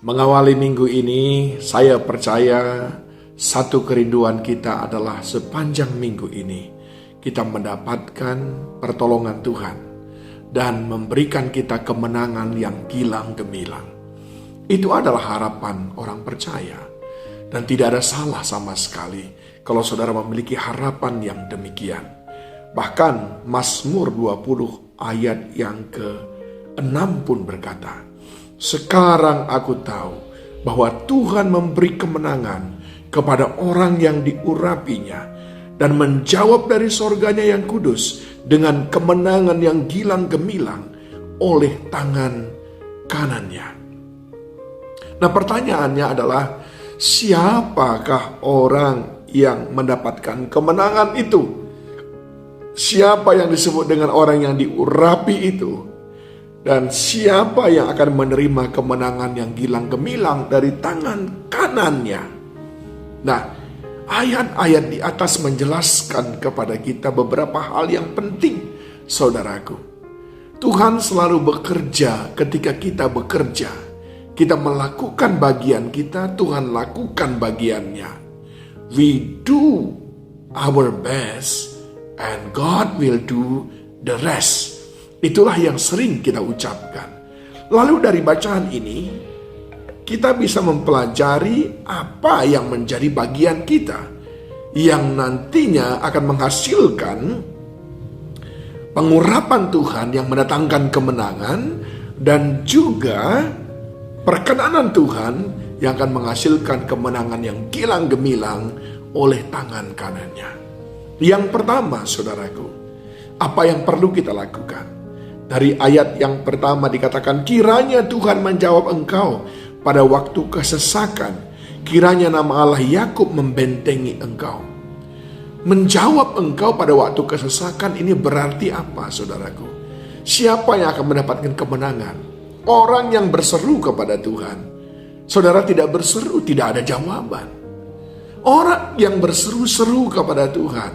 Mengawali minggu ini, saya percaya satu kerinduan kita adalah sepanjang minggu ini kita mendapatkan pertolongan Tuhan dan memberikan kita kemenangan yang gilang gemilang. Itu adalah harapan orang percaya, dan tidak ada salah sama sekali kalau saudara memiliki harapan yang demikian. Bahkan Mazmur 20 ayat yang ke-6 pun berkata, "Sekarang aku tahu bahwa Tuhan memberi kemenangan kepada orang yang diurapinya dan menjawab dari sorganya yang kudus dengan kemenangan yang gilang gemilang oleh tangan kanannya." Nah, pertanyaannya adalah, siapakah orang yang mendapatkan kemenangan itu? Siapa yang disebut dengan orang yang diurapi itu? Dan siapa yang akan menerima kemenangan yang gilang gemilang dari tangan kanannya? Nah, ayat-ayat di atas menjelaskan kepada kita beberapa hal yang penting, saudaraku. Tuhan selalu bekerja ketika kita bekerja. Kita melakukan bagian kita, Tuhan lakukan bagiannya. We do our best and God will do the rest. Itulah yang sering kita ucapkan. Lalu dari bacaan ini, kita bisa mempelajari apa yang menjadi bagian kita, yang nantinya akan menghasilkan pengurapan Tuhan yang mendatangkan kemenangan, dan juga perkenanan Tuhan yang akan menghasilkan kemenangan yang gilang gemilang oleh tangan kanannya. Yang pertama, saudaraku, apa yang perlu kita lakukan? Dari ayat yang pertama dikatakan, kiranya Tuhan menjawab engkau pada waktu kesesakan. Kiranya nama Allah Yakub membentengi engkau. Menjawab engkau pada waktu kesesakan ini berarti apa, saudaraku? Siapa yang akan mendapatkan kemenangan? Orang yang berseru kepada Tuhan. Saudara tidak berseru, tidak ada jawaban. Orang yang berseru-seru kepada Tuhan,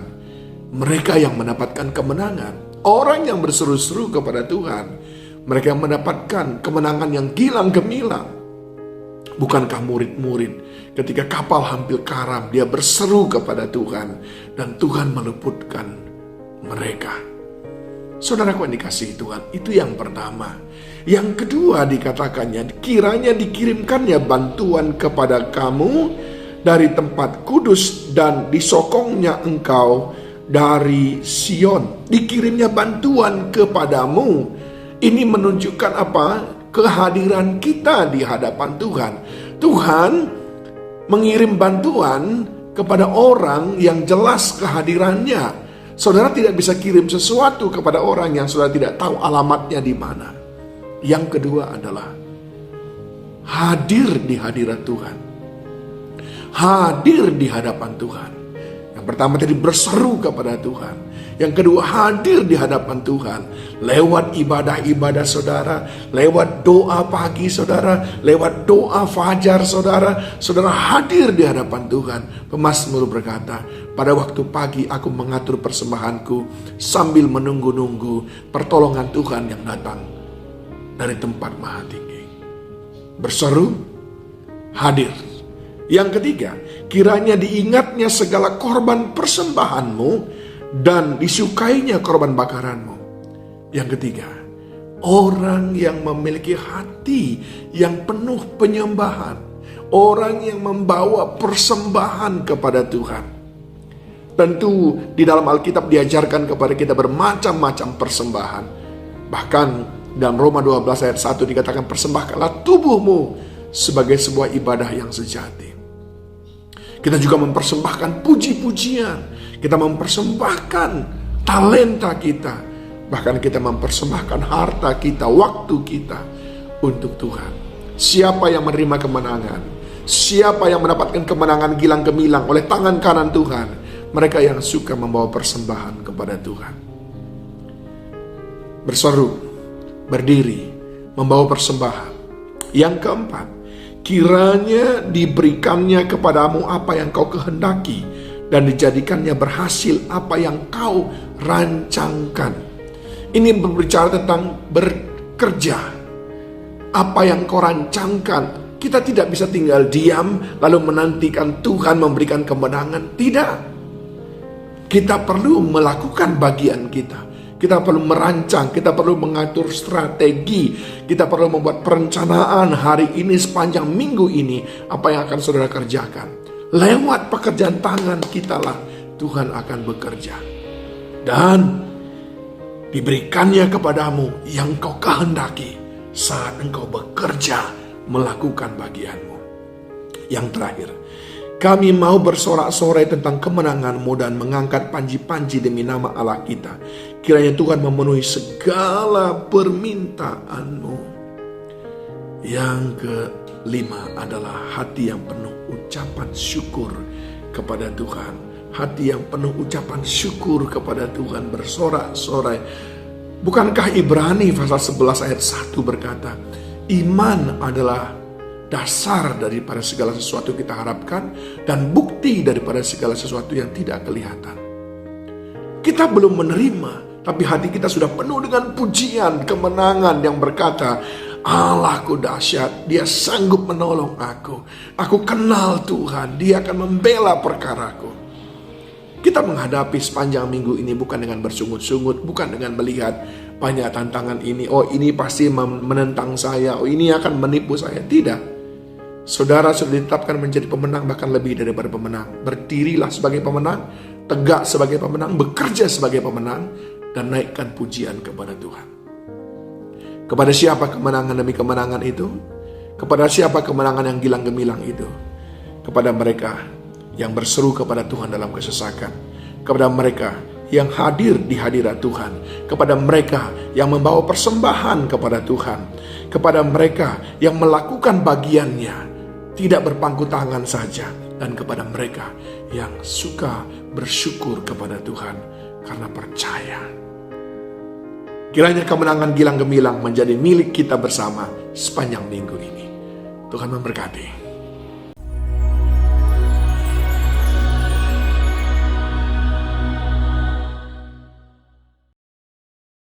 mereka yang mendapatkan kemenangan. Orang yang berseru-seru kepada Tuhan, mereka yang mendapatkan kemenangan yang gilang gemilang. Bukankah murid-murid ketika kapal hampir karam, dia berseru kepada Tuhan dan Tuhan meluputkan mereka. Saudaraku yang dikasihi Tuhan, itu yang pertama. Yang kedua dikatakannya, kiranya dikirimkannya bantuan kepada kamu dari tempat kudus dan disokongnya engkau dari Sion. Dikirimnya bantuan kepadamu. Ini menunjukkan apa? Kehadiran kita di hadapan Tuhan. Tuhan mengirim bantuan kepada orang yang jelas kehadirannya. Saudara tidak bisa kirim sesuatu kepada orang yang saudara tidak tahu alamatnya di mana. Yang kedua adalah hadir di hadirat Tuhan. Hadir di hadapan Tuhan. Yang pertama tadi berseru kepada Tuhan. Yang kedua hadir di hadapan Tuhan. Lewat ibadah-ibadah saudara. Lewat doa pagi saudara. Lewat doa fajar saudara. Saudara hadir di hadapan Tuhan. Pemazmur berkata, pada waktu pagi aku mengatur persembahanku sambil menunggu-nunggu pertolongan Tuhan yang datang dari tempat maha tinggi. Berseru, hadir. Yang ketiga, kiranya diingatnya segala korban persembahanmu dan disukainya korban bakaranmu. Yang ketiga, orang yang memiliki hati yang penuh penyembahan, orang yang membawa persembahan kepada Tuhan. Tentu di dalam Alkitab diajarkan kepada kita bermacam-macam persembahan. Bahkan dalam Roma 12 ayat 1 dikatakan, persembahkanlah tubuhmu sebagai sebuah ibadah yang sejati. Kita juga mempersembahkan puji-pujian. Kita mempersembahkan talenta kita. Bahkan kita mempersembahkan harta kita, waktu kita untuk Tuhan. Siapa yang menerima kemenangan? Siapa yang mendapatkan kemenangan gilang gemilang oleh tangan kanan Tuhan? Mereka yang suka membawa persembahan kepada Tuhan. Berseru, berdiri, membawa persembahan. Yang keempat, kiranya diberikannya kepadamu apa yang kau kehendaki dan dijadikannya berhasil apa yang kau rancangkan. Ini berbicara tentang bekerja. Apa yang kau rancangkan, Kita tidak bisa tinggal diam lalu menantikan Tuhan memberikan kemenangan. Tidak. Kita perlu melakukan bagian kita. Kita perlu merancang, kita perlu mengatur strategi, kita perlu membuat perencanaan hari ini sepanjang minggu ini apa yang akan saudara kerjakan. Lewat pekerjaan tangan kita lah Tuhan akan bekerja. Dan diberikannya kepadamu yang kau kehendaki saat engkau bekerja melakukan bagianmu. Yang terakhir, kami mau bersorak-sorai tentang kemenangan-mu dan mengangkat panji-panji demi nama Allah kita. Kiranya Tuhan memenuhi segala permintaan-mu. Yang kelima adalah hati yang penuh ucapan syukur kepada Tuhan. Hati yang penuh ucapan syukur kepada Tuhan, bersorak-sorai. Bukankah Ibrani pasal 11 ayat 1 berkata, iman adalah dasar daripada segala sesuatu kita harapkan dan bukti daripada segala sesuatu yang tidak kelihatan. Kita belum menerima, tapi hati kita sudah penuh dengan pujian, kemenangan yang berkata, Allahku dahsyat, Dia sanggup menolong aku. Aku kenal Tuhan, Dia akan membela perkaraku. Kita menghadapi sepanjang minggu ini bukan dengan bersungut-sungut, bukan dengan melihat banyak tantangan ini. Oh, ini pasti menentang saya, oh ini akan menipu saya. Tidak. Saudara sudah ditetapkan menjadi pemenang, bahkan lebih daripada pemenang. Berdirilah sebagai pemenang, tegak sebagai pemenang, bekerja sebagai pemenang, dan naikkan pujian kepada Tuhan. Kepada siapa kemenangan demi kemenangan itu? Kepada siapa kemenangan yang gilang gemilang itu? Kepada mereka yang berseru kepada Tuhan dalam kesesakan. Kepada mereka yang hadir di hadirat Tuhan. Kepada mereka yang membawa persembahan kepada Tuhan. Kepada mereka yang melakukan bagiannya, tidak berpangku tangan saja. Dan kepada mereka yang suka bersyukur kepada Tuhan karena percaya. Kiranya kemenangan gilang gemilang menjadi milik kita bersama sepanjang minggu ini. Tuhan memberkati.